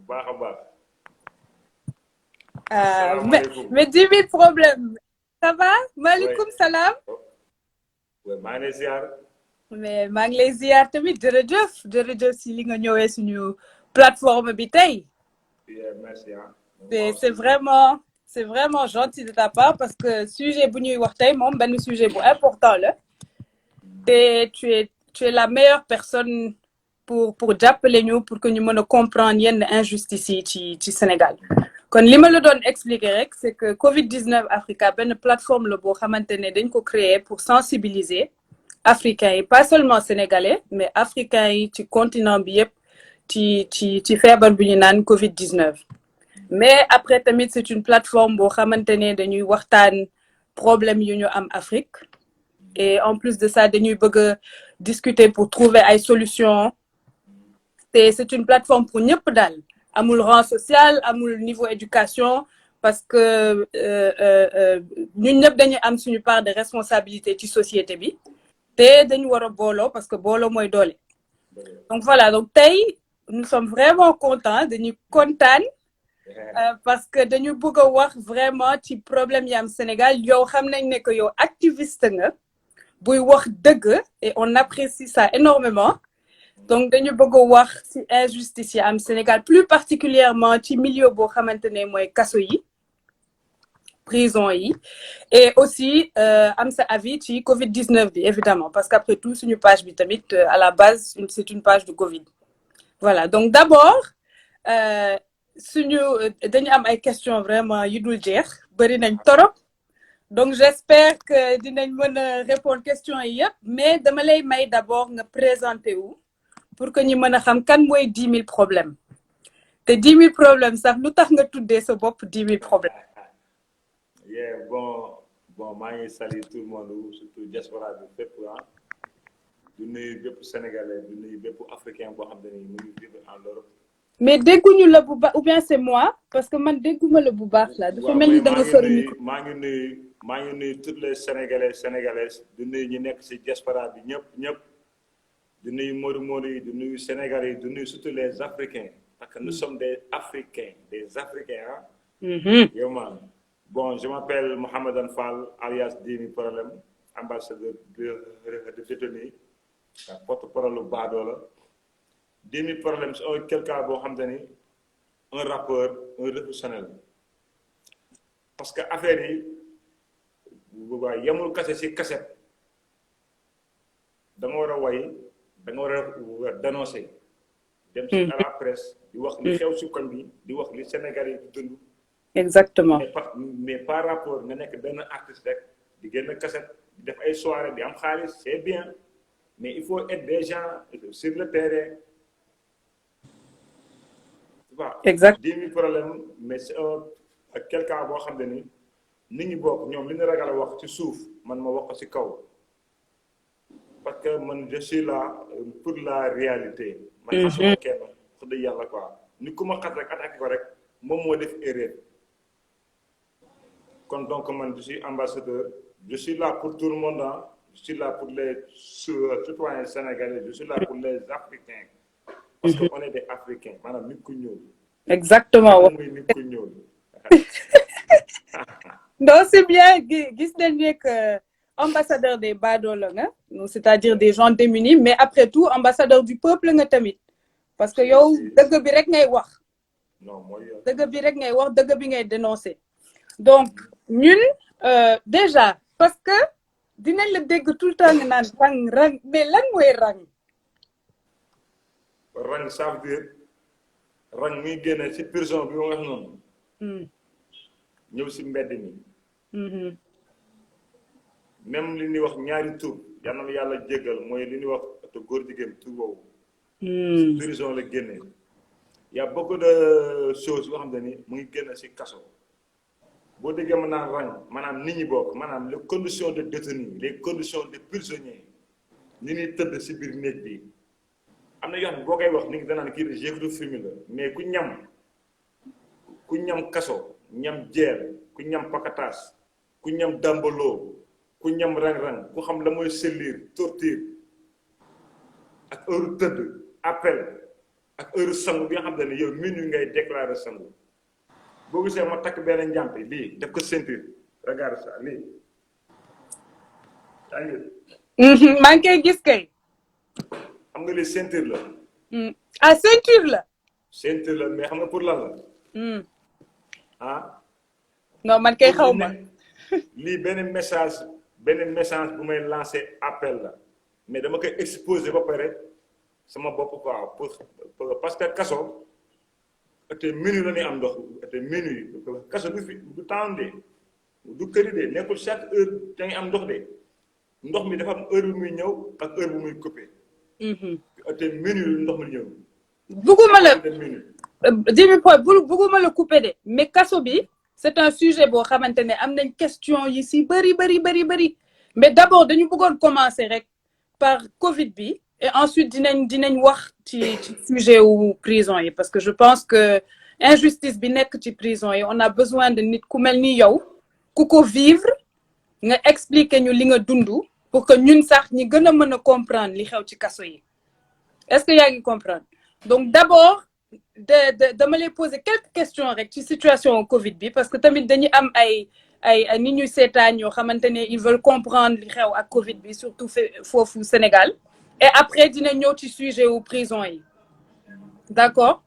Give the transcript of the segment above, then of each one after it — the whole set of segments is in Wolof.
baax a baax. Mais 10 000 problèmes. Ça va? Maaleykum salaam. oui maa ngi lay ziar. mais maa ngi lay ziar tamit jërëjëf si li nga ñëwee suñu plateforme bi tey. merci. C'est vraiment gentil de ta part parce que sujet bu ñuy wax tey moom benn sujet bu important la. te tu es la meilleure personne pour jàppale ñu pour que ñu mën a comprendre yenn injustice yi ci Sénégal. kon li ma la doon expliquer rek c'est que Covid-19 Africa benn plateforme la boo xamante ne dañ ko créer pour sensibiliser africains yi pas seulement sénégalais mais africains yi ci continent bi yëpp ci feebar bi ñu naan Covid-19. mais après tamit c'est une plateforme boo xamante ne dañuy waxtaan problème yu ñu am Afrique et en plus de ça dañuy bëgg a discuter pour trouver ay solutions te c'est une plateforme pour ñëpp daal. amul rang social amul niveau éducation parce que ñun ñëpp dañuy am suñu part de responsabilité ci société bi te dañu war a booloo parce que booloo mooy doole. donc voilà donc tey nous sommes vraiment contents dañuy kontaan parce que dañu bëgg a wax vraiment ci problème yi am Sénégal yow xam nañ ne que yow activiste nga buy wax dëgg et on apprécie ça énormément donc dañu bëgg a wax ci injustice yi am Sénégal plus particulièrement ci milieu boo xamante ne mooy kaso yi prison yi et aussi am sa avis ci Covid-19 bi évidemment parce qu'après tout suñu page bi tamit à la base c'est une page de Covid. voilà donc d'abord dañu am ay questions vraiment yu dul jeex bari nañ torop donc j'espère que dinañ mën a répondre questions yi yëpp mais dama lay may d'abord nga présenter wu pour que ñu mën a xam kan mooy 10 000 problèmes te 10 000 problèmes sax lu tax nga tuddee sa bopp 10 000 problèmes. bon maa ngi saluer tout le monde surtout diaspora bi fépp du nuyu bépp sénégalais du nuyu bépp africain boo xam ne mu ngi vivre en Europe. mais dégguñu la bu baax ou bien c'est moi parce que man dégguma la bu baax la dafa mel ni da nga sori micro. maa ngi nuyu toutes les sénégalaises du nuyu ñu nekk ci diaspora bi ñëpp. du nuyu Modou yi du nuyu Sénégalais yi du nuyu surtout les Africains parce que nous sommes des Africains yow man bon je m'appelle Mohamedan Fall alias 10 000 problèmes ambassadeur de détenu porte-parole Badoola 10 000 problèmes c'est quelqu'un boo xam te ni un rappeur un professionnel parce que affaire yi boobaa yemul kase ci cassette da nga war a way da nga war a dénoncer dem ci à la presse di wax li xew ci koñ bi di wax li Sénégalais yi di dund. exactement mais par rapport nga nekk benn artiste rek di génn cassette di def ay soirée di am xaalis c'est bien mais il faut être des gens sur le terrain. tu vois. exact 10 000 problèmes mais c'est quelqu'un boo xam ne ni nit ñi bokk ñoom li ñu ragal a wax ci suuf man ma wax ko ci kaw. parce que man je suis là pour la réalité. man xasuma kenn wax dëgg yàlla quoi ni ku ma xas rek attaqué ko rek moom moo def erreur. kon donc man je suis ambassadeur je suis là pour tout le monde je suis là pour les citoyens sénégalais je suis là pour les Africains. parce que on est des Africains maanaam nit ku ñuul. exactement wax muy nit ku ñuul. non c'est bien gis nañ ne que ambassadeur des Badoola nga c'est-à-dire des gens démunis mais après tout ambassadeur du peuple nga tamit parce que yow dëgg bi rek ngay wax. non mooy dëgg bi rek ngay wax dëgg bi ngay dénoncer. donc ñun déjà parce que dinañ la dégg tout le temps nga naan rang mais lan mooy rang. rang ça veut dire rang muy génne ci prison bi ma wax noonu. ñëw ci mbedd mi. même li ñuy wax ñaari tur yal na yàlla jéggal mooy li ñuy wax te góor jigéen tur boobu. ci prison la génne. y a beaucoup de choses yoo xam ne ni mu ngi génn ci kaso. boo déggee mën naa rang maanaam nit ñi bokk maanaam les conditions de détenus les conditions de prisonniers ni ñuy tëdd ci biir néeg bi am na yoo xam ne boo koy wax ni ngi danaan kii de jéego film la mais ku ñam kaso ñam jeel ku ñam pakataas ku ñam dambaloo ku ñam rang-rang ku xam la mooy sellir torture ak heure tëdd appel ak heure sangu bi nga xam ne yow minuit ngay déclarer sangu boo gisee ma takk benn njàmpe lii def ko ceinture regarde ça lii yaa ngi maa ngi koy gis kay. xam nga lii ceinture la. ah ceinture la. ceinture la mais xam nga pour lan la. ah. non man kay xaw ma. lii benn message bu may lancer appel la mais dama koy exposer ba pare sama bopp quoi pour parce que kaso te minuit la ñuy am ndox te minuit kaso du fi du temps de du këri de nekkul chaque heure da ngay am ndox de ndox mi dafa am heure bu muy ñëw ak heure bu muy coupé. te minuit ndox mi ñëw. bugguma la Djiby Pod bugguma la coupé de mais kaso bi c'est un sujet boo xamante ne am nañ question yi si bëri mais d'abord dañu bëggoon commencer rek par Covid bi et ensuite dinañ wax ci sujet wu prison yi parce que je pense que injustice bi nekk ci prison yi on a besoin de nit ku mel ni yow ku ko vivre nga expliquer ñu li nga dund pour que ñun sax ñi gën a mën a comprendre li xew ci kaso yi est-ce que yaa ngi comprendre donc d'abord dama lay poser quelques questions rek ci situation Covid bi parce que tamit dañu am ay nit ñuy seetaan ñoo xamante ne ils veulent comprendre li xew ak Covid bi surtout foofu Sénégal et après dina ñëw ci sujet wu prison yi d'accord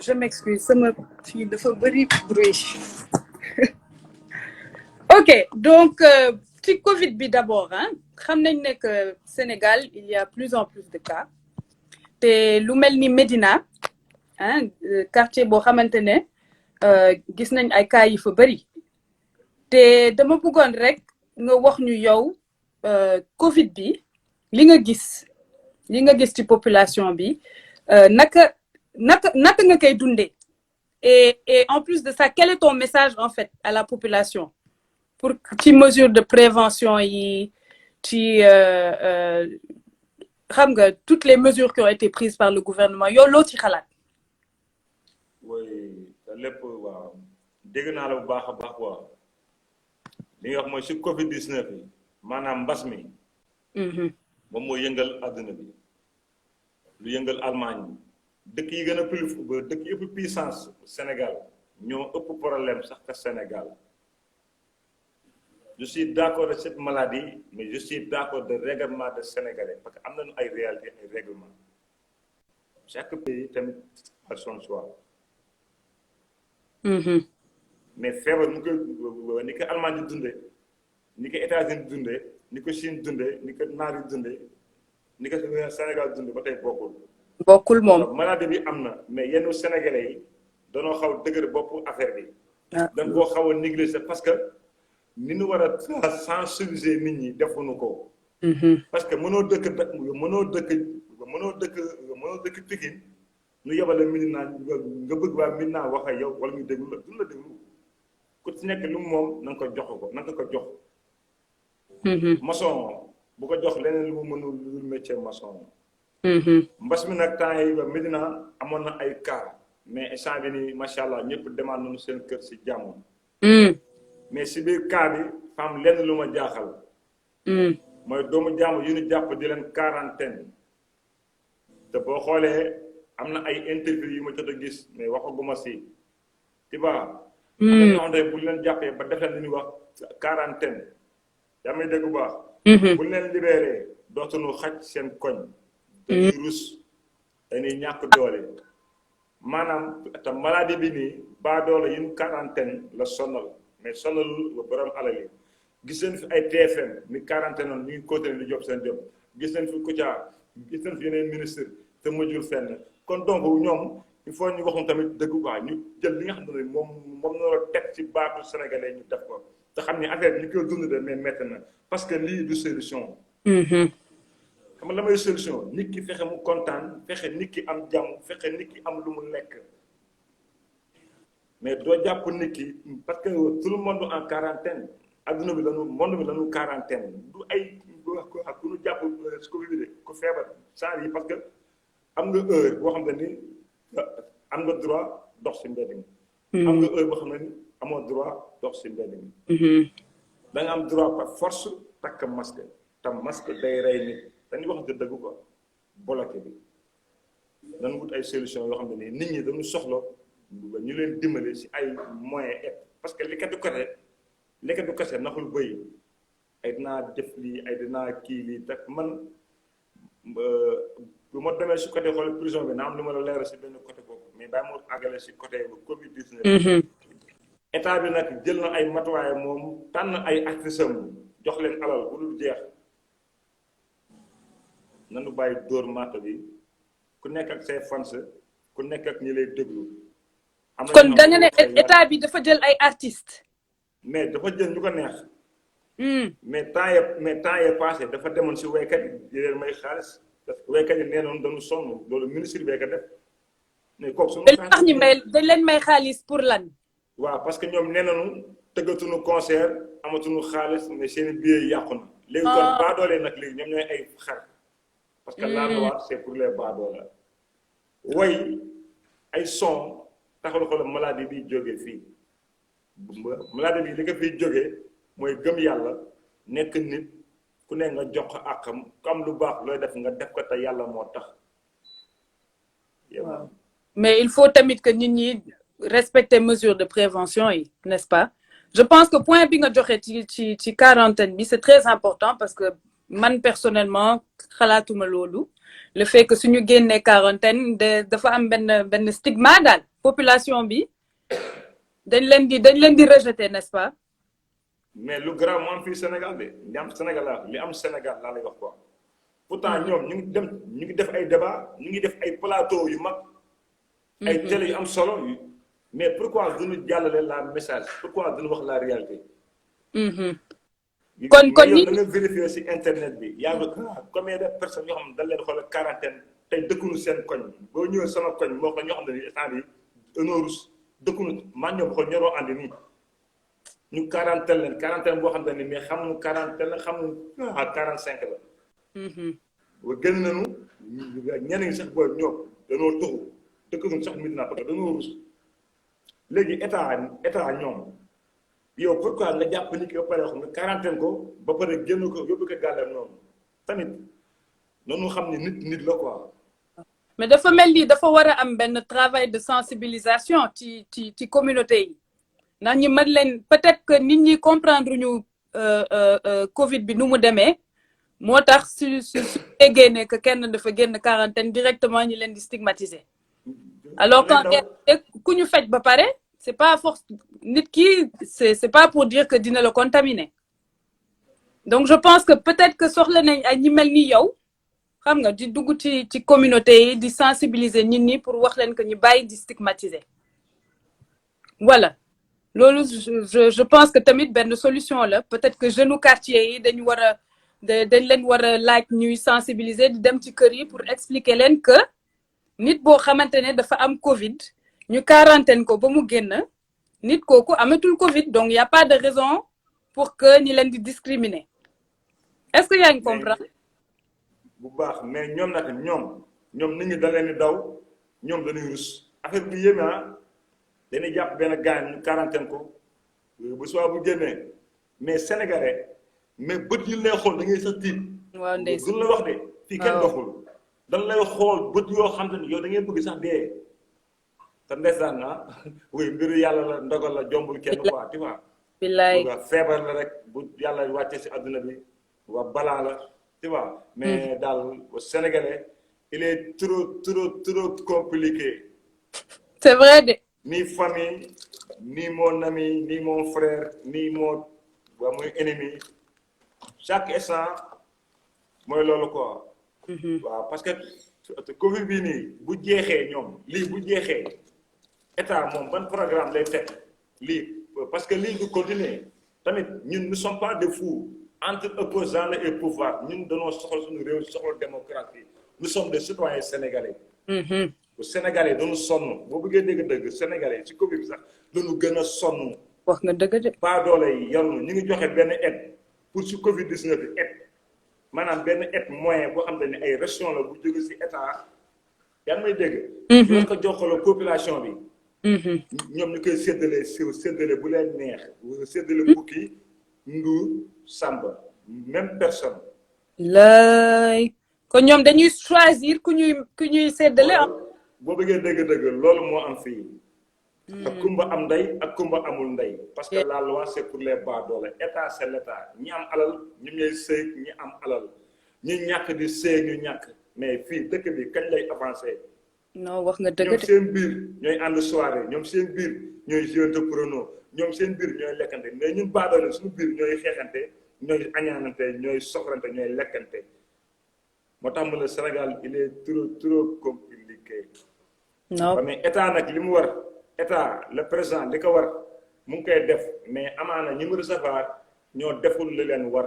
je m'excuse sama fii dafa bëri bruit ok donc ci Covid bi d'abord xam nañ ne que Sénégal il y a plus en plus de cas te lu mel ni Médina quartier boo xamante ne gis nañ ay cas yi fa bëri te dama bëggoon rek nga wax ñu yow Covid bi li nga gis ci population bi naka nga koy dundee et en plus de ça quel est ton message en fait à la population pour ci mesure de prévention yi ci xam nga toutes les mesures qui ont été prises par le gouvernement yow loo ci xalaat. oui lépp waaw dégg naa la bu baax a baax waaw li nga wax mooy si Covid 19 yi maanaam mbas mi. moom moo yëngal adduna bi lu yëngal Allemagne dëkk yi gën a plus dëkk yëpp puissance Sénégal ñoo ëpp problème sax que Sénégal je suis d'accord de cette maladie mais je suis d'accord de règlement de Sénégalais parce que am nañu ay réalité ay règlement chaque pays tamit a son choix. mais feebar ni ko Allemagne di dundee ni ko États-Unis dundee ni ko Chine dundee ni ko naar yi dundee ni ko Sénégal dundee ba tey bokkul moom maladie bi am na mais yenn Sénégalais yi danoo xaw dëgër bopp affaire bi. dañ koo xaw a négliger parce que ni ñu war a sensibiliser nit ñi defuñu ko. parce que mënoo dëkk Pikine ñu yebale Médina nga bëgg waa Médina wax ak yow wala ñu déglu la duñ la déglu ku ci nekk lu moom na nga ko jox. maçon bu ko jox leneen lu mu mënul lu métier maçon. mbas mi nag temps yi ba Médina amoon na ay cas mais instant bi nii macha allah ñëpp demaat nañu seen kër si jàmm. mais si biir cas bi fam lenn lu ma jaaxal. mooy doomu jàmm yu ñu jàpp di leen quarantaine te boo xoolee am na ay interview yu ma jot a gis mais waxaguma si tu vois. am na ñoo xamante ne bu leen jàppee ba def leen li ñuy wax quarantaine yaa may dégg bu baax. bu leen libéré dootuñu xaj seen koñ. dañuy rus dañuy ñàkk doole maanaam te maladie bi nii baa doole yi ñu quarantaine la sonal mais sonalul ba borom alal yi gis nañ fi ay TFM ni quarantaine noonu ñu ngi continuer di job seen job gis nañ fi Kouthia gis nañ fi yeneen ministre te mujjul fenn kon donc ñoom il faut ñu waxum tamit dëgg quoi ñu jël li nga xam ne moom na la teg ci baatu sénégalais ñu def ko te xam ne affaire bi ñu koy dund de mais métti na parce que lii du solution. xam nga la may solution nit ki fexe mu kontaan fexe nit ki am jàmm fexe nit ki am lu mu lekk mais doo jàpp nit ki parce que tout le monde en quarantaine adduna bi monde bi lañu quarantaine du ay ku ñu jàpp Covid bi de ku feebar saa yi parce que am nga heure boo xam ne ni am nga droit dox si mbedd mi. am nga heure boo xam ne ni amoo droit dox si mbedd mi. da nga am droit par force takk masque te masque day rey nit. dañuy wax dëgg quoi bloqué bi dañu wut ay solution yoo xam ne nii nit ñi dañu soxla ñu leen dimbale si ay moyens et parce que lekkatu kese naxul bëy ay dinaa def lii ay dinaa kii lii te man bu ma demee si côté xool prison bi na am lu ma la leeral si benn côté boobu mais bàyyi ma àggale si côté Covid 19. état bi nag jël na ay matuwaay moom tànn ay actrices am jox leen alal bu dul jeex nanu bàyyi dóor marto bi ku nekk ak say fans ku nekk ak ñi lay déglu. kon da nga ne état bi dafa jël ay artistes. mais dafa jël ñu ko neex. mais temps yee passé dafa demoon si waykat yi di leen may xaalis parce que waykat yi nee noonu dañu sonn loolu ministre bi ko def. mais kooku suñu dañ leen may xaalis pour lan. waaw parce que ñoom nee nañu tëggatuñu concert amatuñu xaalis mais seen i billets yàqu na. léegi kon baadoole nag léegi ñoom ñooy ay xar. parce que la loi c'est pour les baadoole. way ay son taxul xoolal maladie bi jógee fii maladie bi li ko fiy jógee mooy gëm yàlla nekk nit ku ne nga jox ko àqam ku am lu baax looy def nga def ko te yàlla moo tax. waaw mais il faut tamit que nit ñi respecter mesures de prévention yi n'est-ce pas je pense que point bi nga joxe ci quarantaine bi c'est très important parce que man personnellement xalaatuma loolu le fait que suñu génnee quarantaine dafa am benn stigma daal population bi dañ leen di rejeter n'est-ce pas. mais lu grave moo am fii Sénégal de li am Sénégal laa lay wax quoi pourtant ñoom ñu ngi def ay débat ñu ngi def ay plateau yu mag. ay télé yu am solo mais pourquoi duñu jàllale la message pourquoi duñu wax la réalité. kon ni da nga vérifier ci internet bi yaa ngi combien de personnes yoo xam ne dañ leen xoolal quarantaine tey dëkkunu seen koñ boo ñëwee sama koñ moo ko ñoo xam ne nii instant bii dañoo rus dëkkunu maa ñoom xool ñoroo ànd nii ñu quarantaine boo xam ne nii mais xamuñu quarantaine la xamuñu 45 la. ba gën nañu ñenn ñi sax booy ñoom dañoo tuxu dëkkuñu sax Médina parce que dañoo rus léegi état ñoom. yow pourquoi nga jàpp ni ki ba pare xam nga quarantaine ko ba pare génn ko yóbbu ko gàllam noonu tamit noonu xam ne nit la quoi. mais dafa mel ni dafa war a am benn travail de sensibilisation ci communauté yi ndax ñi mën leen peut-être que nit ñi comprendre ñu Covid bi nu mu demee moo tax su déggee ne que kenn dafa génn quarantaine directement ñi leen di stigmatiser. alors quand ku ñu faj ba pare. c'est pas force nit ki c'est pas pour dire que dina la contaminer donc je pense que peut-être que soxla nañ ay ñi mel ni yow xam nga di dugg ci communauté yi di sensibiliser nit ñi pour wax leen que ñu bàyyi di stigmatiser voilà loolu je pense que tamit benn solution la peut-être que jeunes quartier yi dañ leen war a laaj ñuy sensibiliser di dem ci kër yi pour expliquer leen que nit boo xamante ne dafa am Covid ñu quarantaine ko ba mu génn nit kooku amatul Covid donc y a pas de raison pour que ñi leen di discriminer est-ce que yaa ngi comprendre. bu baax mais ñoom nag ñoom nit ñi da leen di daw ñoom dañuy rus affaire bi yéeme dañuy jàpp benn gaañ ñu quarantaine ko bu soobee bu génnee mais sénégalais mais bët yi lay xool da ngay sax tiit. waaw ndeysaan duñ la wax de. fii kenn doxul dañ lay xool bët yoo xam te ne yow da ngay bëgg sax dee. te ndeysaan oui mbiru yàlla la ndogal la jombul kenn quoi tu vois. billaay feebar la rek bu yàlla wàccee si adduna bi waa balaa la tu vois. mais daal Sénégalais il est trop compliqué. c'est vrai de. ni famille ni mon ami ni mon frère ni mon muy ennemi chaque instant mooy loolu quoi. waaw parce que Covid bii nii bu jeexee ñoom lii bu jeexee. état moom ban programme lay teg lii parce que lii du continuer tamit ñun ne sommes pas des fous entre opposants et pouvoir ñun dañoo soxla suñu réew soxla démocratie nous sommes des citoyens sénégalais. Sénégalais dañu sonn boo bëggee dégg-dëgg sénégalais ci Covid bi sax dañu gën a sonn. wax nga dëgg de. pas doole yi yaruñu ñu ngi joxe benn aide pour ci Covid 19 bi aide maanaam benn aide moyen boo xam ne ay ration la bu jóge ci état yaa ngi may dégg. ñu ko joxaloo population bi. ñoom ñu koy séddale bu leen neex séddale bukki Ndour Samba même personne. kon ñoom dañuy choisir ku ñuy séddale. boo bëggee dëgg-dëgg loolu moo am fii. ak kumba am ndey ak kumba amul ndey. parce que la loi c'est pour les baadoolo état c'est l'état ñi am alal ñu ñooy sëy ñi am alal ñi ñàkk di sëy ñu ñàkk mais fii dëkk bi kañ lay avancé. non wax nga dëgg ñoom seen biir ñooy ànd soirée ñoom seen biir ñooy jouer prono ñoom seen biir ñooy lekkante mais ñun baadoolo suñu biir ñooy xeexante ñooy añaanante ñooy soxlante ñooy lekkante moo tax mu ne Sénégal il est trop compliqué. non mais état nag li mu war état le président li ko war mu ngi koy def mais amaana ñi mu recevoir ñoo deful lu leen war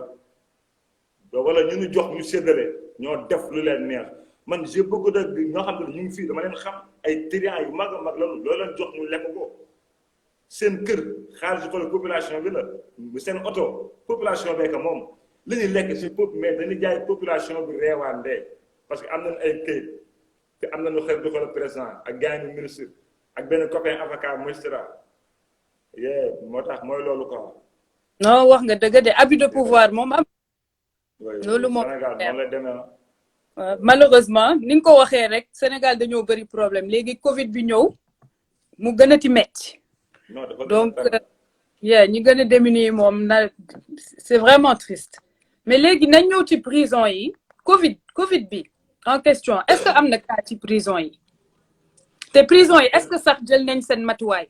wala ñu ñu jox ñu séddale ñoo def lu leen neex man j'ai beaucoup de ñoo xam ne ñu ngi fii dama leen xam ay triant yu mag a mag lañu loo leen jox ñu lekk ko seen kër xaalis ko la population bi la seen oto population bee ko moom li ñuy lekk si pop mais dañuy jaay population bi reewaandee parce que am nañu ay këyit te am nañu xel du ko le président ak gars yi ministre ak benn copain avocat magistrat moo tax mooy loolu quoi. non wax nga dëgg de abus de pouvoir moom am. loolu moom Sénégal noonu la demee malheureusement ni nga ko waxee rek Sénégal dañoo bëri problème léegi Covid bi ñëw mu gën a ti metti donc ñi gën a démunis moom na c'est vraiment triste mais léegi nañ ñëw ci prison yi Covid bi en question est-ce que am na cas ci prison yi te prison yi est-ce que sax jël nañ seen matuwaay.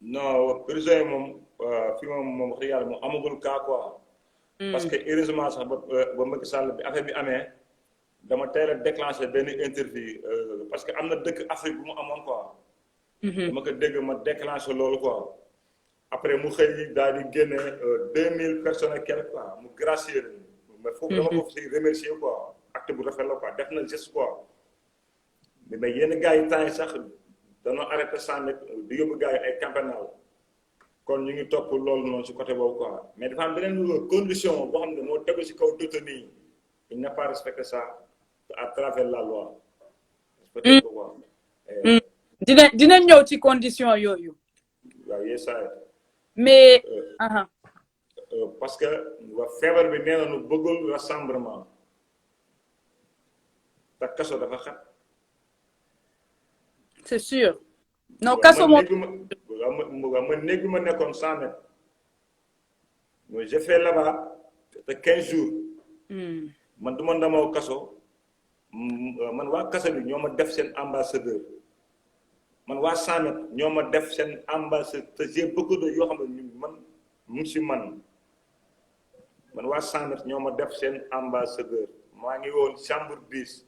non prison yi moom fi moom wax dëgg yàlla moom amagul cas quoi. parce que heureusement sax ba Macky Sall bi affaire bi amee dama teel a déclenché benn interview parce que am na dëkk Afrique bu mu amoon quoi. dama ko dégg ma déclenché loolu quoi. après mu xëy daal di génne 2000 personnes ak quelque quoi mu gracier leen. mais foofu dama ko si remercier quoi acte bu rafet la quoi def na geste quoi. mais yenn gars yi temps yi sax dañoo arrêté sànni di yóbbu gars yi ay campénal kon ñu ngi topp loolu noonu si côté boobu quoi mais dafa am beneen condition boo xam ne moo tegu si kaw détenu yi il n'a pas respecté ça à travers la loi. respecté ko quoi. dinañ ñëw ci condition yooyu. waaw yee saa mais. parce que feebar bi nee nañu bëggul rassemblement te kaso dafa xat. c'est sûr. non kaso moom man néeg bi ma nekkoon 100 mètres. mais j'ai fait là-bas te 15 jours. man du ma ndamoo kaso. man waa kaso bi ñoo ma def seen ambassadeur. man waa 100 mètres ñoo ma def seen ambassadeur te j'ai beaucoup de yoo xam ne man mu si man waa 100 mètres ñoo ma def seen ambassadeur maa ngi woon chambre 10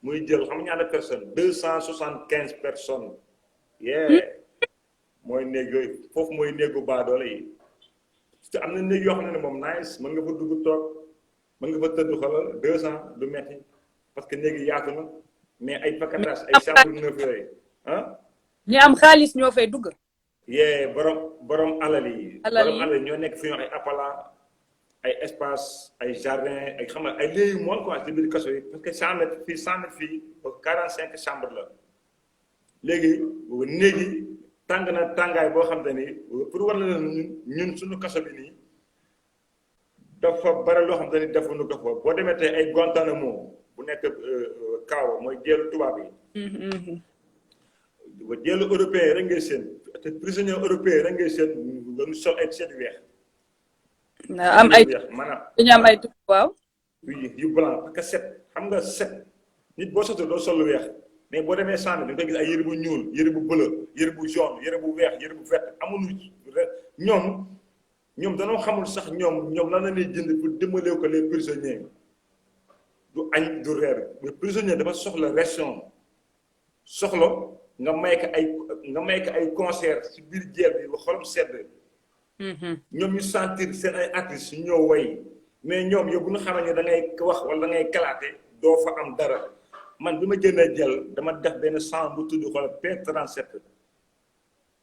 muy jël xam nga ñaata personnes 275 personnes. mooy néeg yooyu foofu mooy néegu baadoole yi te am na néeg yoo xam ne moom nice mën nga fa dugg toog mën nga fa tëdd xoolal 200 du metti parce que néegi yaatu na mais ay pakatas ay chambre 9 yooyu ñi am xaalis ñoo fay dugg. borom alal yi. borom alal yi ñoo nekk fi ñu ay appala ay espace ay jardin ay xam nga ay lieux yu mool quoi ci biir kaso yi parce que 100 mètres fii 100 mètres fii ba 45 chambres la léegi néegi tàng na tàngaay boo xam te ni pour war na ñun suñu kaso bi nii dafa bari loo xam te ni defuñu ko fa boo demee tey ay Guantanamo bu nekk Kaawa mooy jeelu tubaab yi. ba jeelu européen rek ngay seen te prisonnier européen rek ngay seen dañu sol ay t-shirt yu weex. am ay maanaam dañu am ay waaw. yu blanc parce que set xam nga set nit boo sotul doo sol lu weex mais boo demee sànni da nga koy gis ay yëre bu ñuul yëre bu bleu yëre bu jaune yëre bu weex yëre bu vert amuñu ñoom danoo xamul sax ñoom lan la ñuy jënd pour dimbalee ko les prisonniers du añ du reer mais prisonnier dafa soxla ration soxla nga may ko ay concert ci biir jeel bi ba xolam sedd. ñoom ñu sentir seen ay artistes ñu ñëw way mais ñoom yow bu ñu xamee ne da ngay wax wala da ngay kalaate doo fa am dara man bi ma jëndee jël dama def benn sang bu tudd xoolal P37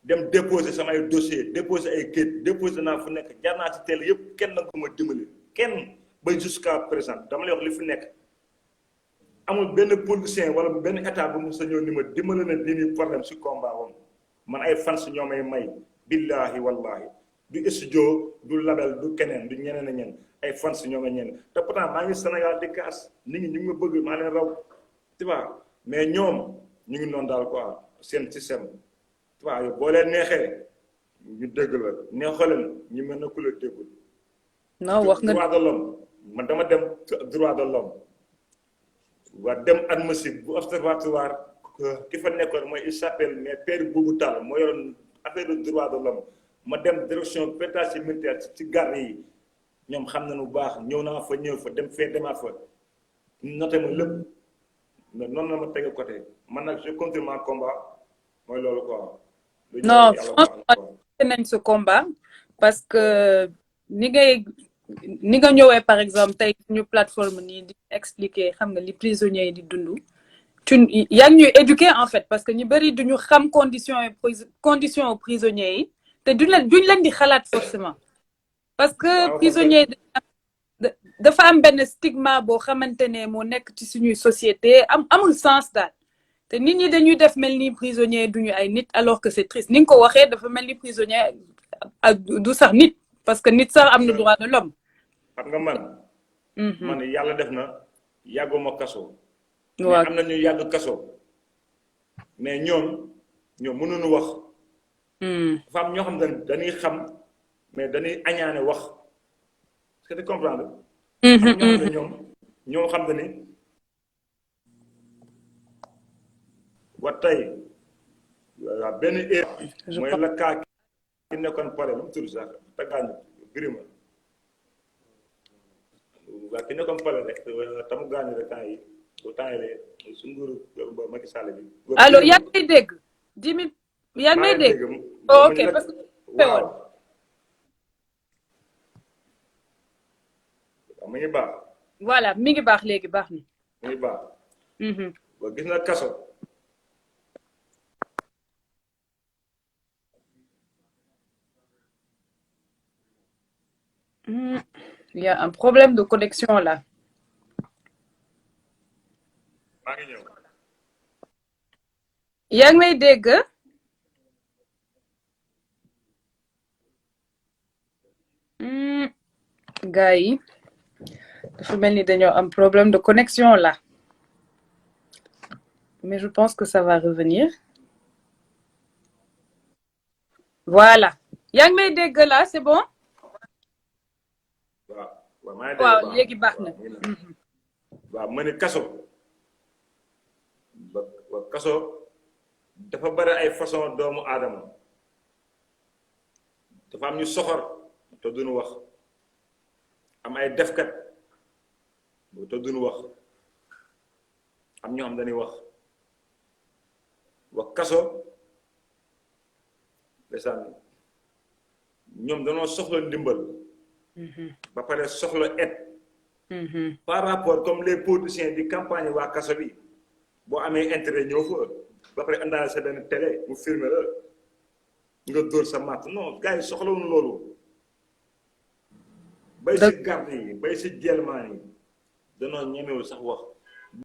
dem déposer samay dossier déposer ay kayit déposer naa fu nekk jaar naa ci télé yëpp kenn na ko ma dimbali kenn ba jusqu'à présent dama lay wax li fi nekk amul benn politicien wala benn état bu mu sa ñëw ni ma dimbali na dini problème si combat wam man ay fans ñoo may billahi wallahi du studio du label du keneen du ñeneen a ñeneen ay fans ñoo nga ñeneen te pourtant maa ngi Sénégal di kaas nit ñi ñu ngi ma bëgg maa leen raw tu vois mais ñoom ñu ngi noonu daal quoi seen système tu vois yow boo leen neexee ñu dégg la neexoo leen ñu mel na ku la déggul. non wax nga droit de l'homme man dama dem droit de l'homme waa dem admissible bu observatoire ki fa nekkoon mooy il s'appelle mais Père Boubou Tall moo yoroon affaire de droit de l'homme ma dem direction pénitentiaire militaire ci garde yi ñoom xam nañu bu baax ñëw naa fa ñëw fa dem fee demaat fa noté ma lépp noonu la ma tege côté man nag je continue mon combat mooy loolu quoi. non franchement nañ ce combat parce que ni nga ñëwee par exemple tey ñu plateforme nii di expliquer xam nga li prisonniers yi di dund yaa ngi ñuy éduquer en fait parce que ñu bëri duñu xam condition prisonniers yi te duñ leen di xalaat forcément parce que prisonniers dafa am benn stigma boo xamante ne moo nekk ci suñuy société amul sens daal te nit ñi dañuy def mel ni prisonnier duñu ay nit alors que c'est triste ni nga ko waxee dafa mel ni prisonnier du sax nit parce que nit sax am na droit de l'homme xam nga man yàlla def na yàgguma kaso waaw mais am na ñu yàgg kaso mais ñoom mënuñu wax dafa am ñoo xam ne dañuy xam mais dañuy añaane wax est-ce que tu comprends ñoo xam ne ni wa tey waaw benn mooy la kaa ki nekkoon pare lu mu tudd sax te gaañu birima waaw ki nekkoon pare rek tamu gaañu rek temps yi su nguuru Macky Sall bi allo yaa ngi may dégg Jimmy yaa ngi may dégg ok parce que waaw mi ngi baax voilà mi ngi baax léegi baax na mi ngi baax wa gis na kaso il y a un problème de connexion là maa ngi ñëw yaa ngi may dégg gars yi dafa mel ni dañoo am problème de connexion là mais je pense que ça va revenir voilà yaa ngi may dégg là c'est bon waaw léegi baax na waaw ma ne kaso kaso dafa bari ay façon doomu aadama dafa am ñu soxor te duñu wax am ay defkat te duñu wax am ñoo xam dañuy wax kaso ndeysaan ñoom dañoo soxla ndimbal ba pare soxla aide par rapport comme les politiciens di campagne waa kaso bi boo amee intérêt ñëw fa ba pare indaale sa benn télé mu filmer la nga dóor sa matt non gars yi soxlawuñu loolu bay si garde yi bay si jelmaan yi danoo ñemewul sax wax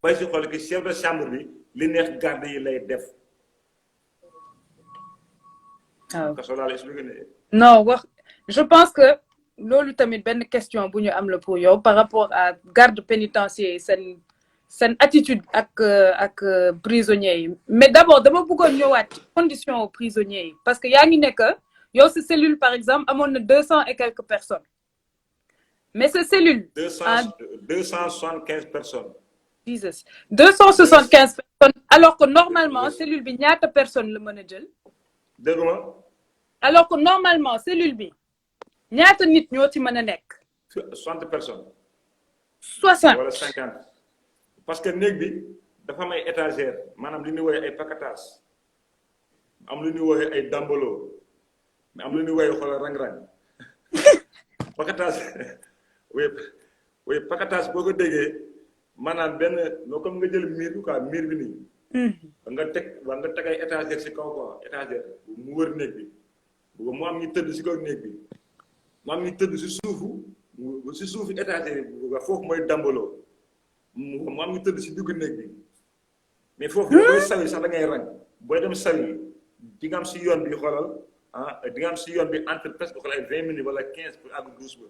bay si xool ki chef de chambre bi li neex garde yi lay def waaw kaso laa la expliqué ne non wax je pense que loolu tamit benn question bu ñu am la pour yow par rapport à garde pénitentiaire yi seen attitude ak prisonniers yi mais d'abord dama bëggoon ñëwaat ci condition prisonniers yi parce que yaa ngi nekk yow sa cellule par exemple amoon na 200 et quelques personnes mais sa cellule 275 personnes Jesus 275 personnes alors que normalement cellule bi ñaata personnes la mën a jël dégguma alors que normalement cellule bi ñaata nit ñoo ci mën a nekk 60 personnes 60 wala 50 parce que néeg bi dafa am ay étagère maanaam li ñuy woowee ay paquetage am lu ñuy woowee ay dambalo mais am lu ñuy woowee xoolal rang-rang paquetage oui paquetage boo ko déggee maanaam benn noo comme nga jël miir bi quoi miir bi nii nga teg ay étagère si kaw quoi étagère mu wër néeg bi mu am ñu tëdd si kaw néeg bi mu am ñu tëdd si suufu étagère bi foofu mooy dambalo mu am ñu tëdd si dugg néeg bi mais foofu booy sawi sax da ngay rang booy dem sawi di nga am si yoon bi xoolal ah di nga am si yoon bi entre presque ay 20 minutes wala 15 pour àgg douche ba.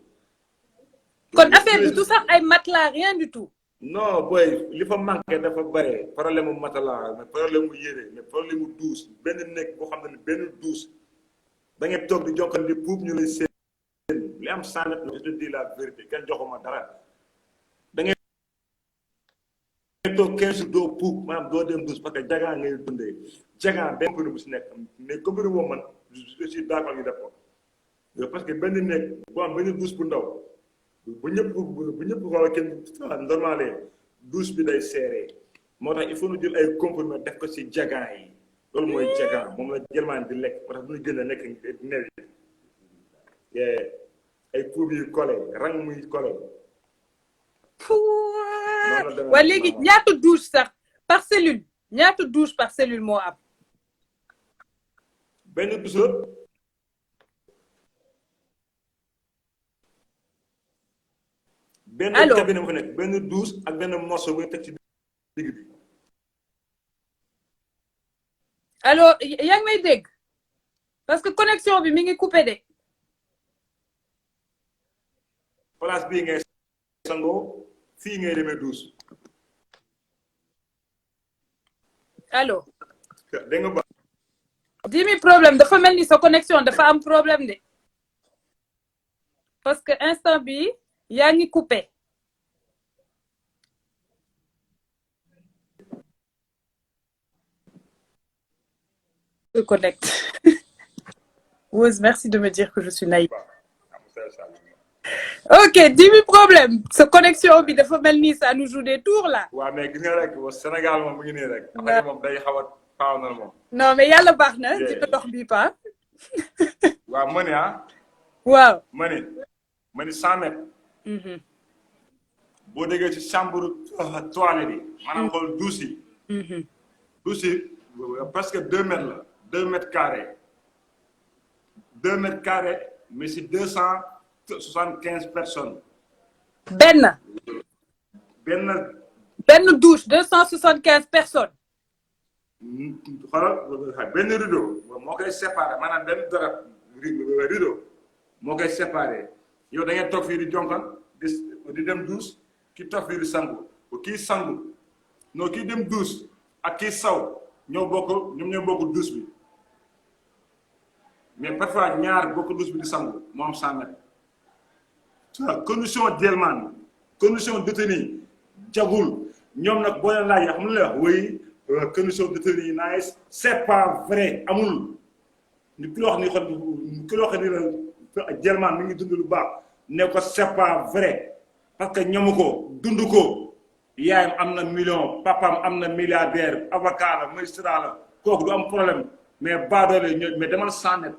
kon affaire bi du sax ay matelas rien du tout. non boy li fa manqué dafa bare problème mu matelas mais problème mu yére mais problème mu douche benn nekk boo xam ne benn douche da ngeen toog di jokkal di puub ñu lay seen li am 100 mètres je te dis la vérité kenn joxuma dara da ngeen toog 15 jours doo puub maanaam doo dem douche parce que jagaa ngay dundee jagaa benn compagnie bu si nekk mais compagnie boobu man je suis d'accord ñu def ko parce que benn nekk boo am benn douche bu ndaw bu ñëpp xoolal kenn normal douche bi day serré moo tax il faut ñu jël ay comprimés def ko si jagaa yi loolu mooy jagaa moom la jëlmaan di lekk parce que bu ñu gën a nekk new yi ay puub yu collé rang muy collé. waa léegi ñaata douche sax par cellule ñaata douche par cellule moo am. benn douche la. benn cabinet moo fa nekk benn douche ak benn morceau bu teg ci digg bi. alors yaa ngi may dégg parce que connexion bi mi ngi coupé de. place bii ngay sangoo fii ngay demee douche. allo. dégg nga ba. dimi problème dafa mel ni sa connexion dafa am problème de parce que instant bi yaa ngi coupé. Je connecte. Wose, merci de me dire que je suis naïve. Ok, dis-moi problème. Sa connexion bi dafa mel ni ça nous joue des tours là. waaw mais gis nga rek Sénégal moom mu ngi nii rek. waaw moom day xaw a faaw na moom. non mais yàlla baax na. dina dox bi pa. waaw ma ne ah. waaw. ma ne 100 mètres. boo déggee ci chambre toilette yi. maanaam xool douche yi. douche yi presque 2 mètres la. 2 mètres carrés. 2 mètres carrés mais si 275 personnes. benn douche 275 personnes. xoolal benn rideau moo koy séparé maanaam benn darab rideau moo koy séparé yow da ngeen toog fii di jonkan di dem douche ki toog fii di sangu kii sangu non kii dem douche ak kii saw ñoom ñoo bokk douche bi mais parfois ñaar bokk douche bi di sangu moo am 100 mètres. condition Jelman condition détenu jagul ñoom nag boo leen laajee xam nga la wax oui condition détenu yi nice c'est pas vrai amul ni ki loo xam ni la Jelman mi ngi dund lu baax ne ko c'est pas vrai parce que ñamu ko dund ko yaayam am na million papam am na milliardaire avocat la magistrat la kooku du am problème mais baadoole ñoo mais demal 100 mètres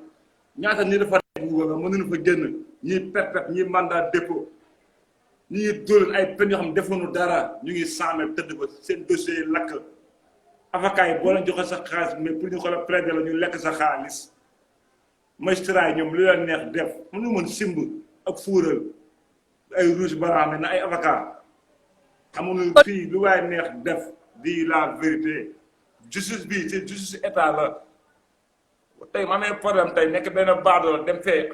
ñaata ni dafa nga mënuñu fa génn ñii perpète ñii mandat dépôt ñii dóoleen ay pen yoo xam ne defuñu dara ñu ngi 100 mètres tëdd ba seen dossier yi lakk avocat yi boo leen joxe sa xaalis mais pour ñu xoolal plaider la ñu lekk sa xaalis magistrat yi ñoom lu leen neex def mën nga mën simb ak fuural ay rouge baraame na ay avocat amuñu fii lu waay neex def di la vérité justice bi c'est justice état la tey ma amee problème tey nekk benn baadoo dem fee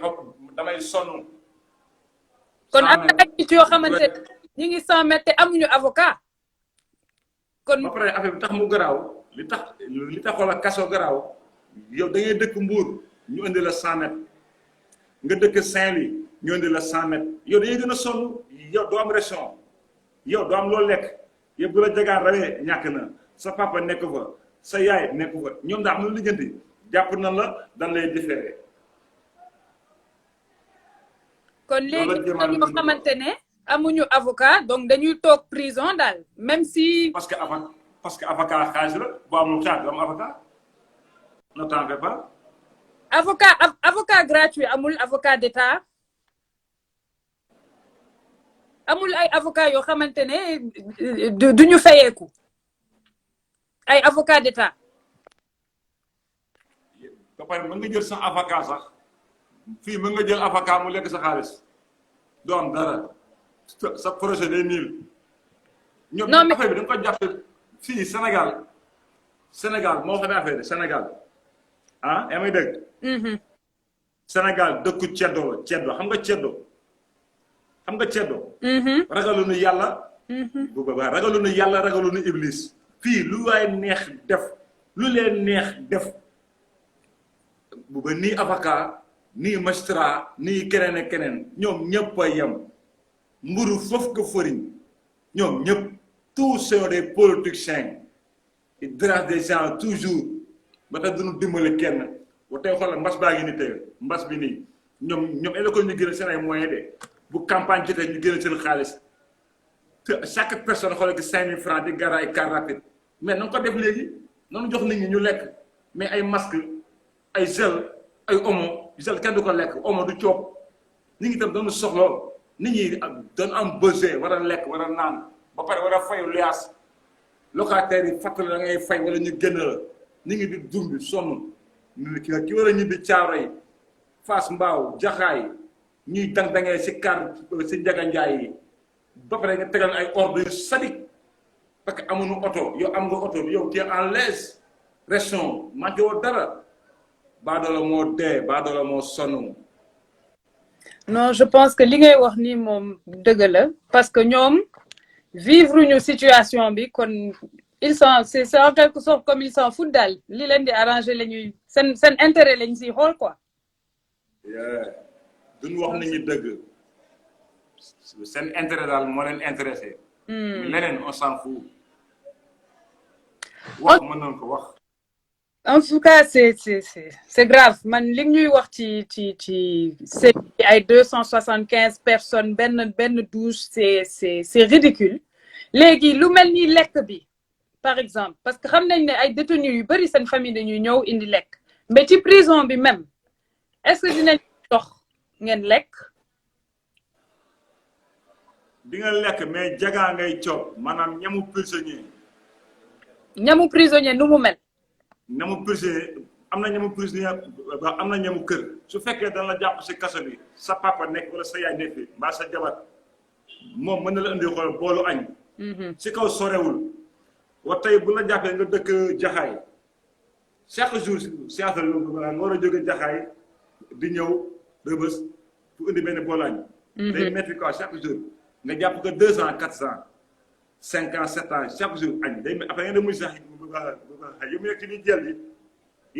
damay sonn. kon am na ay nit yoo xamante ñi ngi 100 mètres te amuñu avocat. kon ba pare affaire bi tax mu garaaw li tax wala kaso garaaw yow da ngay dëkk Mbour ñu indi la 100 mètres nga dëkk Saint-Louis ñu indi la 100 mètres yow dañuy gën a sonn yow doo am ration yow doo am loo lekk yow bu la jagaan rawee ñàkk na sa papa nekk fa sa yaay nekk fa ñoom daa am na lijjanti jàpp na la dan lay différé. kon léegi ñoo xamante ne amuñu avocat donc dañuy toog prison daal même si. parce que avocat xaalis la boo amul xaalis doo am avocat ne t'en fais pas. avocat gratuit amul avocat d'état amul ay avocat yoo xamante ne duñu fayeeku ay avocat d'état. ba pare mën nga jël sa avocat sax fii mën nga jël avocat mu lekk sa xaalis doo am dara sa projet day niil. non mais affaire bi da nga ko jàpp fii Sénégal moo xam ne affaire Sénégal ah yaa may dégg. Sénégal dëkku ceddo la ceddo xam nga ceddo xam nga ceddo ragalu nu yàlla bu baax ragalu nu yàlla ragalu nu iblis fii lu waay neex def lu leen neex def bu ba nii avocat nii magistrat nii keneen ak keneen ñoom ñëpp a yem mburu foofu ko fëriñ ñoom ñëpp tous sont des politiciens ils dressent des gens toujours ba tax duñu dimbali kenn ba tey xoolal mbas baa ngi ni tey mbas bi nii ñoom élo ko ñu gën a seen ay moyens de bu campagne jotee ñu gën a seen xaalis te chaque personne xoolal gi 5000 francs di gara ay car rapide mais na nga ko def léegi noonu jox nit ñi ñu lekk mais ay masque ay gel ay omo gel kenn du ko lekk omo du coob nit ñi tam dañu soxla nit ñi dañu am besoin war a lekk war a naan ba pare war a fayu liaas locataires yi fàttali la ngay fay wala ñu génn la nit ñi di dund sonn ki war a ñibbi caaro yi Fass Mbao Jaxaay ñuy dang-dangee si kar si Njaga Njaay yi ba pare nga tegal ay ordre yu sadik parce que amuñu oto yow am nga oto yow tu es en l'aise région manqué woo dara baadoola moo dee baadoola moo sonn. non je pense que li ngay wax nii moom dëgg la parce que ñoom vivre ñu situation bi kon ils sont c'est en quelque sorte comme ils s'en foutent daal li leen di arranger la ñuy seen intérêt lañ siy xool quoi. duñ wax nit ñi dëgg seen intérêt daal moo leen intéressé. leneen on s'en fout. wax mën nañ ko wax. en tout cas c'est grave man li ñuy wax ci c'est ay 275 personnes benn douche c'est ridicule léegi lu mel ni lekk bi par exemple parce que xam nañ ne ay détenus yu bari seen famille dañuy ñëw indi lekk mais ci prison bi même est-ce que dinañ dox ngeen lekk. di nga lekk mais jagaa ngay coob maanaam ñamu prisonnier. ñamu prisonnier nu mu mel. ñamu prisonnier am na ñamu prisonnier am na ñamu kër su fekkee dana la jàpp si kaso bi sa papa nekk wala sa yaay nekk fi mbaa sa jabar moom mën na la indi xool boolu añ. si kaw sorewul wa tey bu la jàppee nga dëkk jaxaay chaque jour si affaire nga war a jóge jaxaay di ñëw Rebeuss pour indi benn boolu añ. day métti quoi chaque jour nga jàpp ko 2 ans 4 ans 5 ans 7 ans chaque jour añ day après nga dem muy sax yow mu nekk ci ni jël bi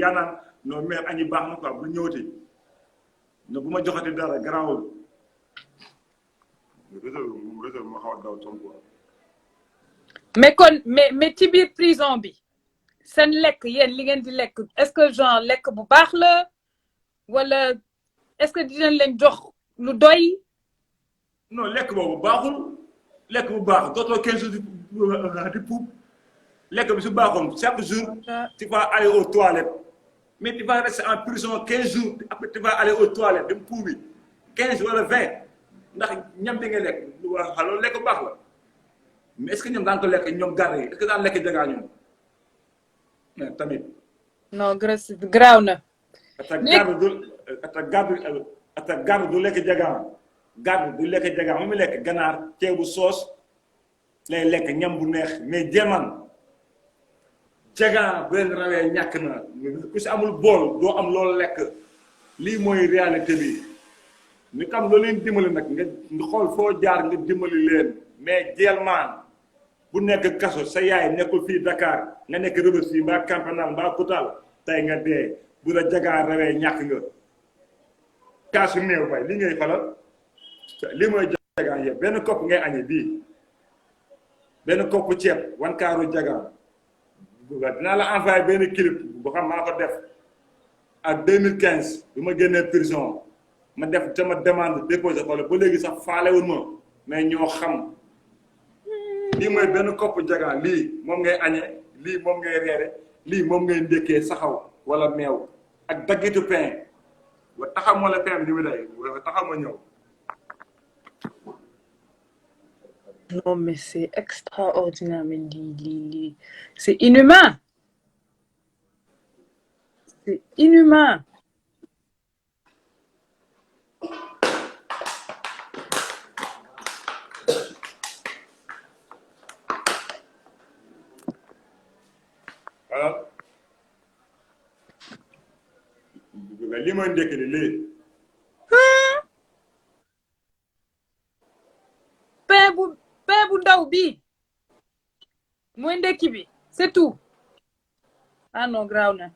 yaa naan non mais añi baax na quoi bu ñëwati ne bu ma joxati dara garaawul réseau moo xaw a daw tom quoi. mais kon mais ci biir prison bi seen lekk yéen li ngeen di lekk est-ce que genre lekk bu baax la wala est-ce que dinañ leen jox lu doy. non lekk boobu baaxul lekk bu baax dootoo 15 jours di puub lekk bi su baaxoon chaque jour tu vas aller aux toilettes mais tu vas rester en prison 15 jours après tu vas aller aux toilettes dem puubi 15 wala 20 ndax ñam bi nga lekk waa loolu lekk baax la mais est-ce que ñoom daan ko lekk ñoom garde yi est-ce que daan lekk jagaa ñoom mais tamit. non graaw na. garde du lekk jagaa garde du lekk jagaa mu lekk ganaar ceebu soos lay lekk ñam bu neex mais jeeman jagaa bu leen rawee ñàkk na ku si amul bool doo am loolu lekk lii mooy réalité bi ni kam loo leen dimbali nag nga xool foo jaar nga dimbali leen mais jeelmaan bu nekk kaso sa yaay nekkul fii Dakar nga nekk Rebeuss fii mbaa Campenal mbaa Koutal tey nga dee bu la jagaa rawee ñàkk nga kaasu néew bay li ngay falal lii mooy jagaa yëpp benn kopp ngay añee bii benn kopp ceeb wankaaru jagaa dinaa la envoyé benn clip bu xam maa ko def ak 2015 bi ma génnee prison ma def sama demande déposé xool ba léegi sax faalewul ma mais ñoo xam lii mooy benn kopp jagaa lii moom ngay añee lii moom ngay reere lii moom ngay ndékkee saxaw wala meew ak daggitu pain wa taxaw moo la pain bi ni mu day taxaw ma ñëw. Non, mais c'est extraordinaire, mais c'est inhumain. C'est inhumain. Alors, li mooy ndekki li lii ndaw bi mooy ndekki bi c'est tout. Ah non graaw na.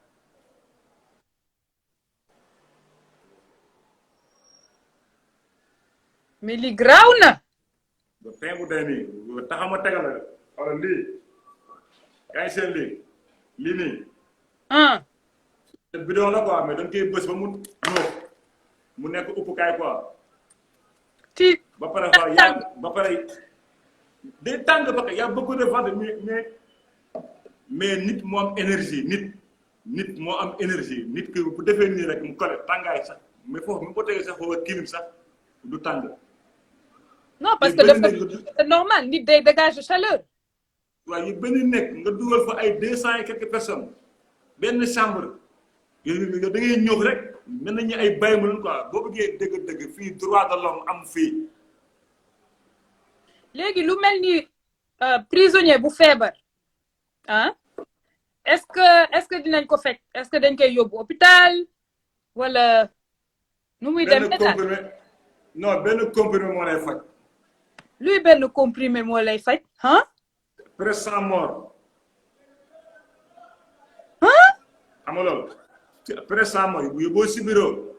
mais li graaw na. ba fin bu dee nii taxama tegal la wala lii yaa ngi seen lii nii. te bidon la quoi mais dañ koy bës ba mu ñëw mu nekk uppukaay quoi. ci ba pare quoi yaa ba pare day tàng ba pare y a beaucoup de vent mais nit moo am énergie nit moo am énergie nit ki bu defee nii rek mu kole tàngaay sax mais foofu mu ko tegee sax foofu kilim sax du tàng. non parce que c'est normal nit day dégage chaleur. waaw yu benn nekk nga dugal fa ay 200 et quelques personnes benn chambre yooyu da ngay ñëw rek mel nañu ay bay mu leen quoi boo bëggee dëgg-dëgg fii droit de l'homme am fii. léegi lu mel ni prisonnier bu feebar ah est-ce que dinañ ko fekk est-ce que dañ koy yóbbu hôpital wala nu muy dem état non benn comprimé moo lay faj. luy benn comprimé moo lay faj ah. presque sans mort. xam nga loolu presque sans mort boo si bureau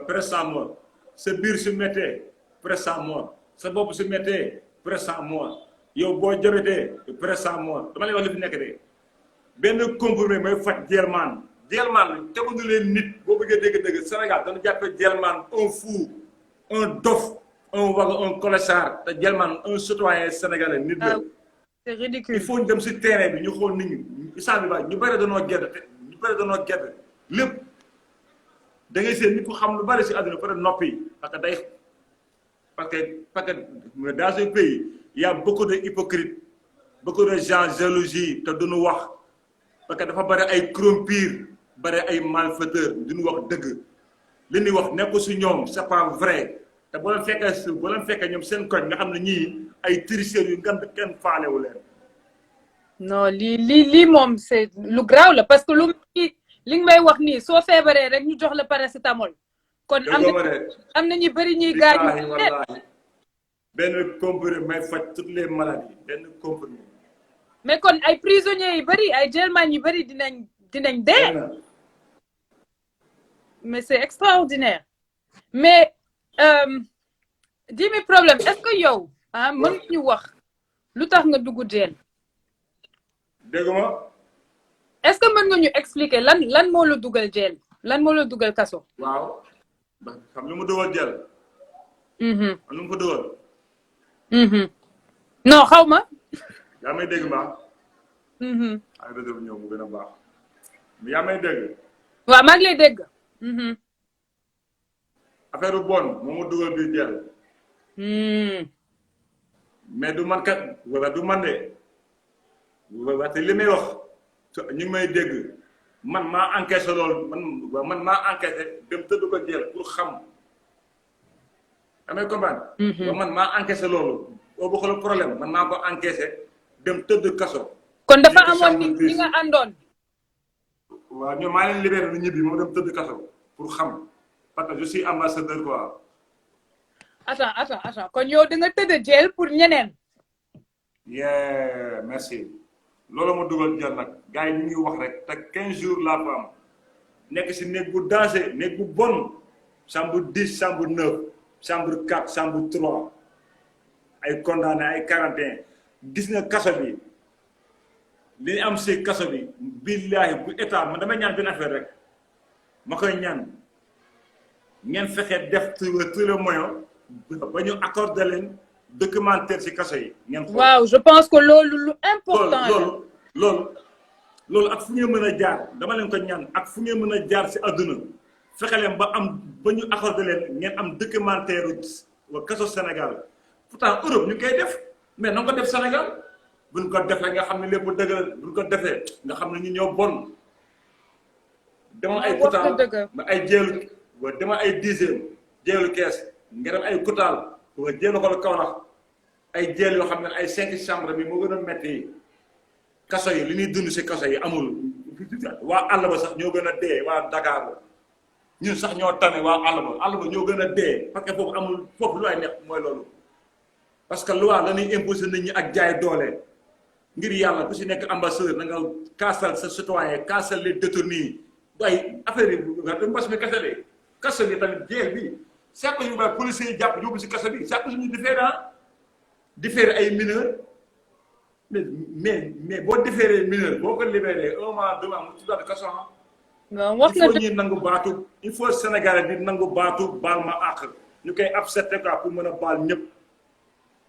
presque sans mort sa biir su méttee presque sans mort sa bopp su méttee presque sans mort yow boo jabetee presque sans mort dama lay wax li fi nekk de benn comprimé mooy faj jelmaan teguñu leen nit boo bëggee dégg-dégg Sénégal dañu jàppee jelmaan un fou un dof un waga un colossar te jelmaan un citoyen sénégalais nit la. c'est ridicule. il faut ñu dem si terrain bi ñu xool nit ñi isaan bi ba ñu bëri danoo gedd lépp da ngay seen nit ku xam lu bëri si àdduna peut être noppi parce que dans ce pays il y a beaucoup de hypocrites beaucoup de gens jalousie te duñu wax parce que dafa bëri ay corrompus bëri ay malfaiteurs duñu wax dëgg li ñuy wax nekku si ñoom c'est pas vrai te boo leen fekkee ñoom seen koñ nga xam ne ñii ay tricheurs yu ngand kenn faalewu leen. non lii moom c'est lu graaw la parce que li nga may wax nii soo feebaree rek ñu jox la paracétamol. kon am na ñu bëri ñuy gaañu. benn comprimé may faj toutes les maladies benn comprimé. mais kon ay prisonniers yu bëri ay jelmaan yu bëri dinañ dee. mais c'est extraordinaire. mais dimi problème est-ce que yow mën ñu wax lu tax nga dugg jeel. dégg nga. est-ce que mën nga ñu expliquer lan moo la dugal jeel lan moo la dugal kaso. waaw xam lu mu dugal jeel. xam lu mu ko dugal. non xaw ma. yaa may dégg ma. ay réseau bi ñëw mu gën a baax. yaa may dégg. waaw maa ngi lay dégg. affaire bu bon moo ma dugal biir jeel. mais du man kat wala du man de wala te li may wax ñu ngi may dégg man maa encaissé loolu man maa encaissé dem tëdd ko jeel pour xam. damay comprendre. man maa encaissé loolu boobu xoolal problème man maa ko encaissé dem tëdd kaso. kon dafa amoon nit ñi nga àndoon. waaw ñoom maa leen libéré nu ñibbi moo dem tëdd kaso pour xam parce que je suis ambassadeur quoi. attends kon yow da nga tëdd jeel pour ñeneen. merci loolu ma dugal jël nag gars yi ñu ngi wax rek te 15 jours laa fa am nekk si néeg bu danger néeg bu bon chambre 10 chambre 9 chambre 4 chambre 3 ay condamné ay 41 gis nga kaso bi li ñu am si kaso bi billaahi bu état man damay ñaan benn affaire rek ma koy ñaan ngeen fexe def tout le moyen ba ñu accordé leen documentaire ci kaso yi. ngeen xool waaw je pense que loolu lu important la. loolu ak fu ngeen mën a jaar dama leen ko ñaan ak fu ngeen mën a jaar ci àdduna fexe leen ba ñu accordé leen ngeen am documentaire wa kaso Sénégal pourtant Europe ñu koy def mais na ko def Sénégal buñ ko defee nga xam ne lépp dëgg la buñ ko defee nga xam ne ñu ñoo bon. demal ay Koutal ay jéelu demal ay 10e jéelu kees nga dem ay Koutal wa jéelu ko Kaolack ay jéel yoo xam ne ay 5 chambres bi moo gën a metti kaso yi li ñuy dund si kaso yi amul waa àll ba sax ñoo gën a dee waa Dakar ñun sax ñoo tane waa àll ba ñoo gën a dee parce que foofu amul foofu lu ay nekk mooy loolu parce que loi la ñuy imposer nit ñi ak jaay doole ngir yàlla ku si nekk ambassadeur na nga kaasal sa citoyen kaasal les détenus ay affaire yi mbas mi kase de kaso bi tamit jeel bi chaque jour ba policiers yi jàpp yóbbu si kaso bi chaque jour ñu différé ay mineurs mais boo différé mineur boo ko libéré 1 mois 2 mois mu tuddaat kaso non wax il faut ñuy nangu baatu il faut Sénégalais di nangu baatu baal ma àq ñu koy accepté quoi pour mën a baal ñëpp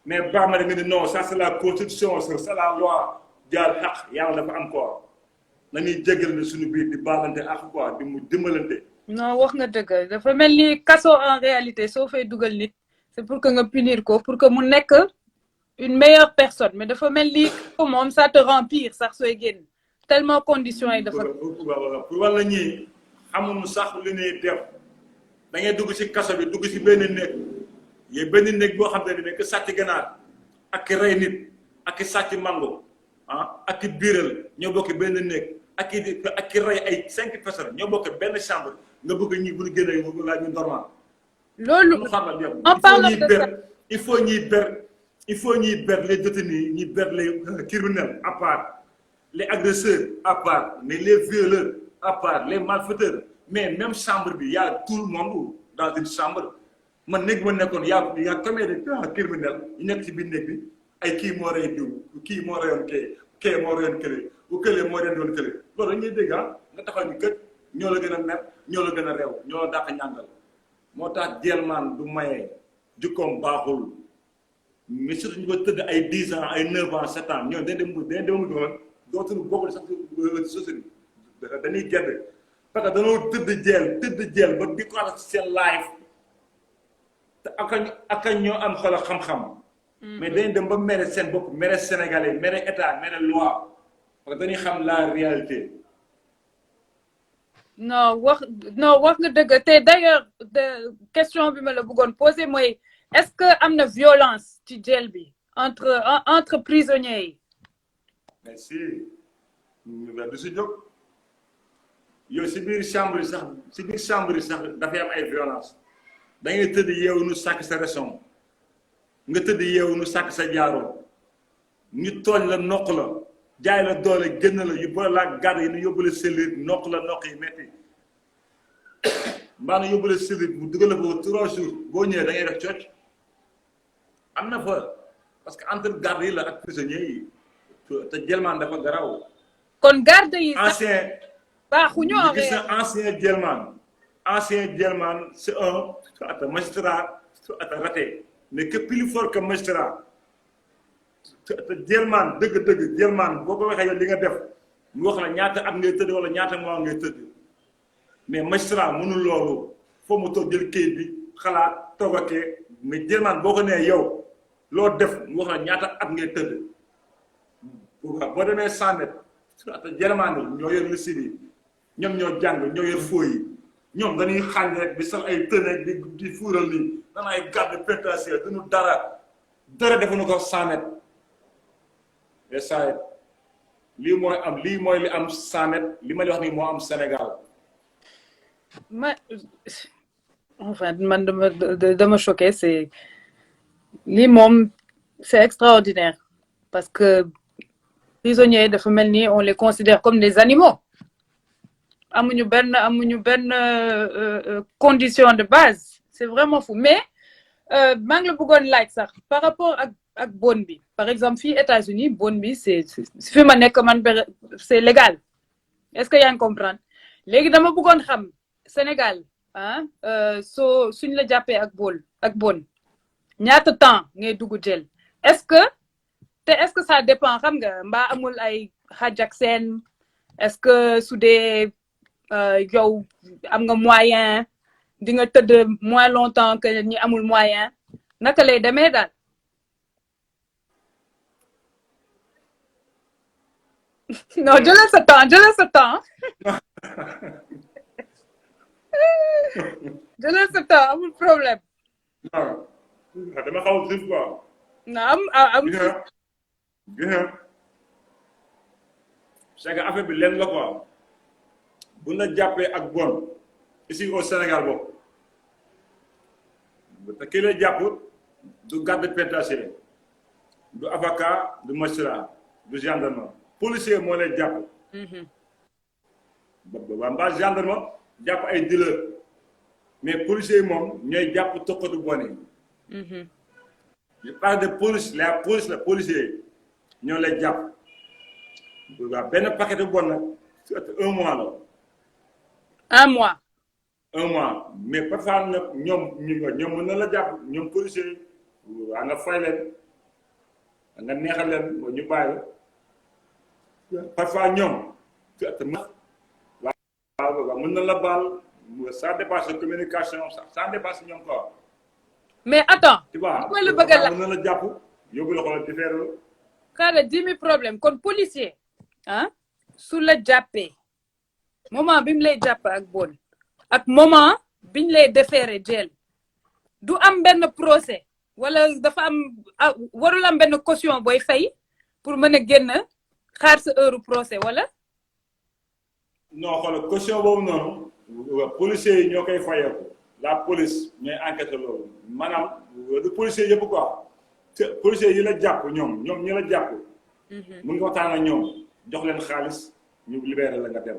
mais baax ma ne non ça c'est la constitution c'est la loi jaar xaq yàlla dafa am quoi nañuy jégal ne suñu biir di baalante ak quoi di mu dimbalante. non wax nga dëgg dafa mel ni kaso en réalité soo fay dugal nit c'est pour que nga punir ko pour que mu nekk une meilleure personne mais dafa mel ni moom ça te rend pire sax sooy génn tellement conditions yi dafa. pour wala ñii xamuñu sax li ñuy def da ngay dugg ci kaso bi dugg ci benn néeg yi benn néeg boo xam ne que sàcc ganaar ak rey nit ak sàcc mango ak biiral ñoo bokk benn néeg ak rey ay 5 personnes ñoo bokk benn chambre nga bëgg ñi bu ñu génnee mu laaj ñu normal. loolu en parlant de ça il faut ñuy ber les détenus ñuy ber les criminels à part les agresseurs à part mais les violeurs à part les malfaiteurs mais même chambre bi y a tout le monde dans une chambre man néeg ma nekkoon y a combien de criminels ñu nekk ci biir néeg bi ay kii moo rey diw kii moo reyoon kee moo reyoon kële bu kële moo reyoon kële loolu dañuy dégg nga taxaw ni kët ñoo la gën a mer ñoo la gën a réew ñoo la dàq ñàngal moo tax jelmaan du maye jukkoom baaxul mais surtout ñu ko tëdd ay 10 ans ay 9 ans 7 ans ñoom dañ dem dootuñu bokk sax société dañuy gedd parce que dañoo tëdd jeel ba di ko seen life te ak ñoo am xol xam-xam mais dañuy dem ba mere seen bopp mere sénégalais mere état mere loi parce que dañuy xam la réalité. non wax nga dëgg te d'ailleurs question bi ma la bëggoon poser mooy est-ce que am na violence ci jeel bi entre prisonniers yi. mais si du si jóg yow si biir chambre yi sax dafay am ay violence da ngay tëdd yeewu nu sàkk sa raison nga tëdd yeewu nu sàkk sa jaaroo ñu tooñ la noq la jaay la doole génn la yu boole laa gàdd yi nu yóbbu la sellir noq yi metti mbaa na yóbbu la sellir bu dugal la ko 3 jours boo ñëwee da ngay def cooc am na fa parce que entre garde yi la ak prisonniers yi te jelmaan dafa garaw kon garde yi ancien baaxuñu en gis na ancien jelmaan c'est un magistrat raté mais que plus fort que magistrat te jelmaan dëgg jelmaan boo ko waxee yow li nga def mu wax la ñaata at ngay tëdd wala ñaata mois ngay tëdd mais magistrat mënul loolu foo mu toog jël kayit bi xalaat toogakee mais jelmaan boo ko nee yow loo def mu wax la ñaata at ngay tëdd boo demee 100 mètres te jelmaan yi ñoo yor liste bi ñoom ñoo jàng ñoo yor foo yi ñoom dañuy xàññ rek di sax ay tëneeg di fuural nii dana ay garde pénitentiaire duñu dara defuñu ko 100 mètres et ça lii mooy li am 100 mètres li ma li wax nii moo am Sénégal. Enfin man dama choqué c'est lii moom c'est extraordinaire parce que prisonniers dafa mel ni on les considère comme des animaux amuñu benn condition de base c'est vraiment fou mais maa ngi la bëggoon laaj sax par rapport ak bon bi par exemple fii États-Unis bon bi c'est fi ma nekk man c'est légal est-ce que yaa ngi comprendre léegi dama bëggoon xam Sénégal suñ la jàppee ak bon ñaata temps ngay dugg jël est-ce que ça dépend xam nga mbaa amul ay xaj ak seen est-ce que su dee yow am nga moyen di nga tëdd moins longtemps que ñi amul moyen naka lay demee daal. non jëlal sa temps jëlal sa temps amul problème. non dama xaw a jëf quoi. non am. gis nga c'est que affaire bi lenn la quoi bu la jàppee ak bon ici au Sénégal boobu te kii lay jàpp du garde pénitentiaire du avocat du magistrat du gendarme policier moo lay jàpp. mbaa gendarme jàpp ay dealer mais policier yi moom ñooy jàpp tokkatu bon yi. je parle de police la policier ñoo lay jàpp. waaw benn paquet bu bon nag 1 mois la. 1 mois. 1 mois mais parfois nag ñoom mën na la jàpp ñoom policier yi waa nga fay leen nga neexal leen ñu bàyyi la parfois ñoom waaw mën na la baal ça dépasse la communication ça dépasse ñoom quoi. mais attends. tu vois mooy la bëgg a la mën na la jàpp yóbbu la xoolal différé la. Kader dimi problème kon policier ah su la jàppee moment bi mu lay jàpp ak bon ak moment biñ lay déféré jël du am benn procès wala dafa am warul am benn caution booy fay pour mën a génn xaar sa heure procès wala. non xoolal caution boobu noonu policiers yi ñoo koy fayeeku la police ñooy enquête loolu maanaam du policier yëpp quoi policiers yi la jàpp ñoom ñi la jàpp. mun nga waxtaan ak ñoom jox leen xaalis ñu libéré la nga dem.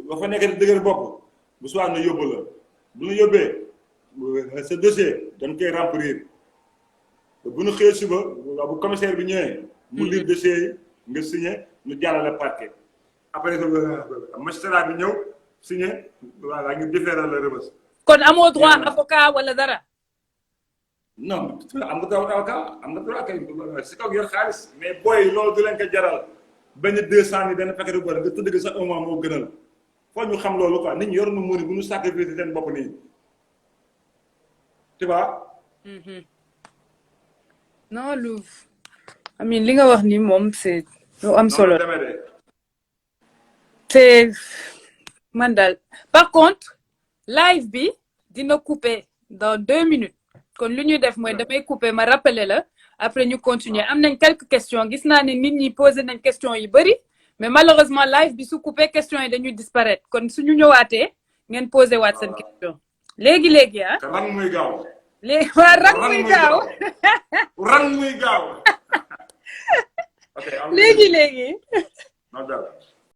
ba fa nekk di dëgër bopp bu soir na yóbbu la bu ñu yóbbee sa dossier dañ koy remplir bu ñu xëyee suba bu commissaire bi ñëwee. mu lire dossier yi nga signé ñu jàllale parquet. après magistrat bi ñëw signé voilà ñu différé la rëbës. kon amoo droit avocat wala dara. non am nga droit avocat am nga droit kay si kaw yor xaalis mais booy loolu du leen ko jaral benn 200 ni benn paquet bu bëri nga tëdd sax 1 mois moo gënal foo ñu xam loolu quoi nit ñi yor na mu ni bu ñu sacrifice seen bopp nii tu vois. non lu amin li nga wax ni moom c'est lu am solo. c'est man daal par contre live bi dina couper dans 2 minutes kon lu ñuy def mooy damay couper ma rappeler la après ñu continuer am nañ quelques questions gis naa ne nit ñi posé nañ questions yu bëri mais malheureusement live bi su couper questions yi dañuy disparaître kon suñu ñëwaatee ngeen posé waat seen question léegi ah. rang muy gaaw. léegi waa rang muy gaaw. rang muy gaaw. léegi. non